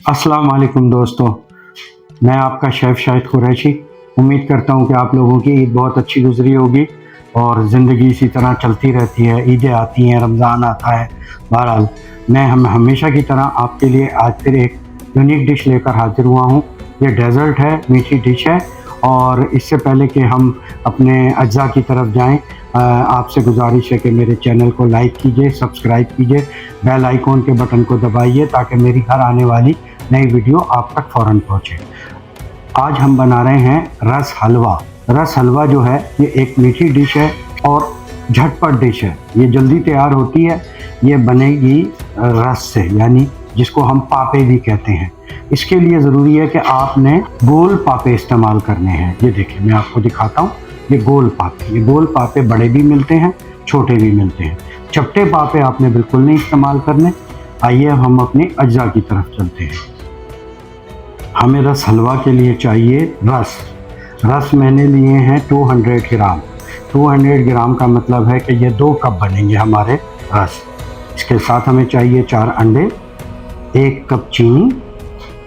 अस्सलाम वालेकुम दोस्तों, मैं आपका शेफ़ शाहिद कुरैशी। उम्मीद करता हूँ कि आप लोगों की ईद बहुत अच्छी गुज़री होगी और ज़िंदगी इसी तरह चलती रहती है। ईदें आती हैं, रमज़ान आता है। बहरहाल मैं हमेशा की तरह आपके लिए आज फिर एक यूनिक डिश लेकर हाज़िर हुआ हूँ। ये डेज़र्ट है, मीठी डिश है और इससे पहले कि हम अपने अज्ज़ा की तरफ जाएँ, आपसे गुज़ारिश है कि मेरे चैनल को लाइक कीजिए, सब्सक्राइब कीजिए, बेल आइकॉन के बटन को दबाइए ताकि मेरी हर आने वाली नई वीडियो आप तक फ़ौरन पहुँचे। आज हम बना रहे हैं रस हलवा। रस हलवा जो है ये एक मीठी डिश है और झटपट डिश है। ये जल्दी तैयार होती है। ये बनेगी रस से, यानी जिसको हम पापे भी कहते हैं। इसके लिए ज़रूरी है कि आपने गोल पापे इस्तेमाल करने हैं। ये देखिए मैं आपको दिखाता हूँ, ये गोल पापे। ये गोल पापे बड़े भी मिलते हैं, छोटे भी मिलते हैं। चपटे पापे आपने बिल्कुल नहीं इस्तेमाल करने। आइए हम अपनी अज्जा की तरफ चलते हैं। हमें रस हलवा के लिए चाहिए रस मैंने लिए हैं 200 ग्राम। 200 ग्राम का मतलब है कि ये 2 कप बनेंगे हमारे रस। इसके साथ हमें चाहिए 4 अंडे, 1 कप चीनी,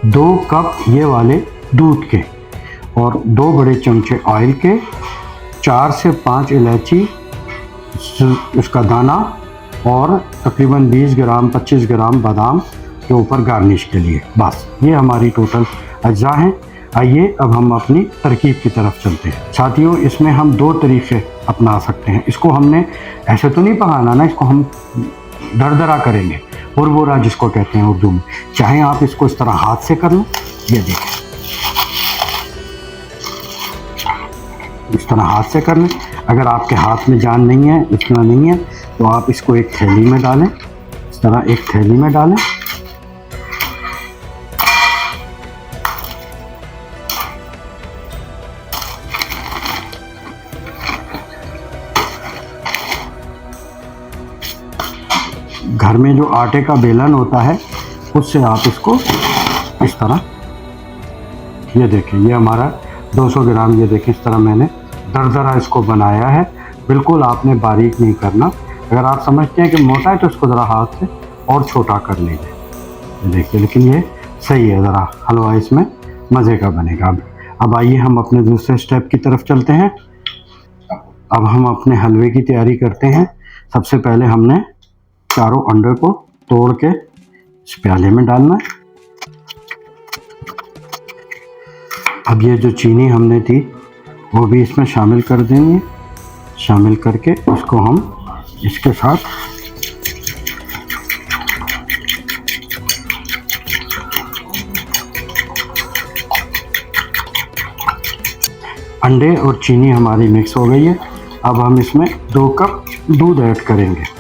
2 कप ये वाले दूध के और 2 बड़े चमचे ऑयल के, 4 से 5 इलायची उसका दाना और तकरीबन 20 ग्राम 25 ग्राम बादाम के ऊपर गार्निश के लिए। बस ये हमारी टोटल अज्जा हैं। आइए अब हम अपनी तरकीब की तरफ चलते हैं। साथियों, इसमें हम 2 तरीक़े अपना सकते हैं। इसको हमने ऐसे तो नहीं पकाना ना, इसको हम दरदरा करेंगे, बुरबुरा जिसको कहते हैं उर्दू में। चाहे आप इसको इस तरह हाथ से कर लें, ये देखें इस तरह हाथ से कर लें। अगर आपके हाथ में जान नहीं है, इतना नहीं है, तो आप इसको एक थैली में डालें। इस तरह एक थैली में डालें। घर में जो आटे का बेलन होता है उससे आप इसको इस तरह, ये देखें ये हमारा 200 ग्राम, ये देखें इस तरह मैंने दरदरा इसको बनाया है। बिल्कुल आपने बारीक नहीं करना। अगर आप समझते हैं कि मोटा है तो इसको ज़रा हाथ से और छोटा कर लीजिए। ये देखिए, लेकिन ये सही है, ज़रा हलवा इसमें मज़े का बनेगा। अब आइए हम अपने दूसरे स्टेप की तरफ चलते हैं। अब हम अपने हलवे की तैयारी करते हैं। सबसे पहले हमने चारों अंडे को तोड़ के इस प्याले में डालना है। अब ये जो चीनी हमने थी वो भी इसमें शामिल कर देंगे। शामिल करके उसको हम इसके साथ अंडे और चीनी हमारी मिक्स हो गई है। अब हम इसमें 2 कप दूध ऐड करेंगे।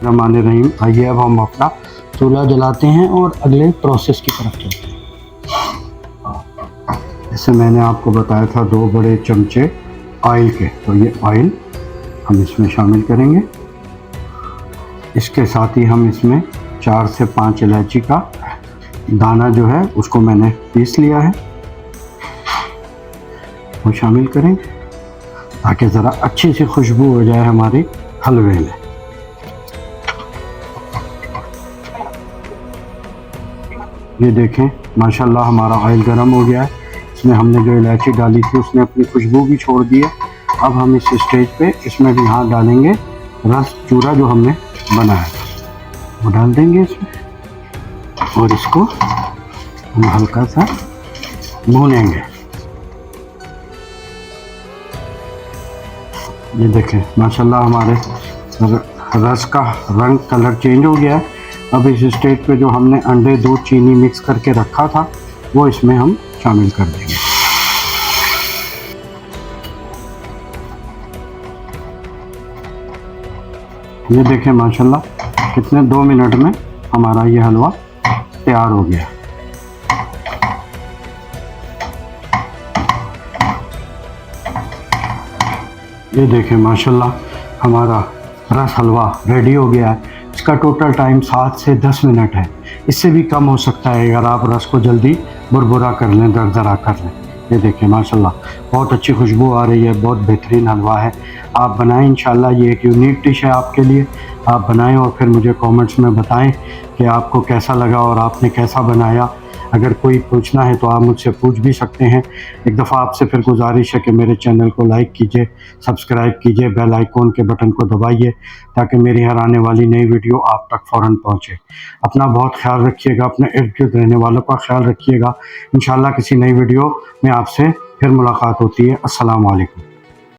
रहमान रहीम। आइए अब हम अपना चूल्हा जलाते हैं और अगले प्रोसेस की तरफ चलते हैं। जैसे मैंने आपको बताया था 2 बड़े चमचे ऑयल के, तो ये ऑयल हम इसमें शामिल करेंगे। इसके साथ ही हम इसमें 4 से 5 इलायची का दाना जो है उसको मैंने पीस लिया है, वो शामिल करेंगे ताकि ज़रा अच्छी सी खुशबू हो जाए हमारे हलवे में। ये देखें माशाल्लाह हमारा ऑयल गर्म हो गया है। इसमें हमने जो इलायची डाली थी उसने अपनी खुशबू भी छोड़ दी है। अब हम इस स्टेज पे इसमें भी हाथ डालेंगे, रस चूरा जो हमने बनाया वो डाल देंगे इसमें और इसको हम हल्का सा भूनेंगे। ये देखें माशाल्लाह हमारे रस का रंग कलर चेंज हो गया है। अब इस स्टेज पे जो हमने अंडे, दूध, चीनी मिक्स करके रखा था वो इसमें हम शामिल कर देंगे। ये देखें माशाल्लाह कितने 2 मिनट में हमारा ये हलवा तैयार हो गया। ये देखें माशाल्लाह हमारा रस हलवा रेडी हो गया है। इसका टोटल टाइम 7 से 10 मिनट है। इससे भी कम हो सकता है अगर आप रस को जल्दी बुरबुरा कर लें, दरदरा कर लें। ये देखिए माशाल्लाह बहुत अच्छी खुशबू आ रही है, बहुत बेहतरीन हलवा है। आप बनाएं इंशाल्लाह, ये एक यूनिक डिश है आपके लिए। आप बनाएं और फिर मुझे कमेंट्स में बताएं कि आपको कैसा लगा और आपने कैसा बनाया। अगर कोई पूछना है तो आप मुझसे पूछ भी सकते हैं। एक दफ़ा आपसे फिर गुजारिश है कि मेरे चैनल को लाइक कीजिए, सब्सक्राइब कीजिए, बेल आइकॉन के बटन को दबाइए ताकि मेरी हर आने वाली नई वीडियो आप तक फ़ौरन पहुँचे। अपना बहुत ख्याल रखिएगा, अपने इर्द गिर्द रहने वालों का ख्याल रखिएगा। इंशाल्लाह किसी नई वीडियो में आपसे फिर मुलाकात होती है। अस्सलाम वालेकुम।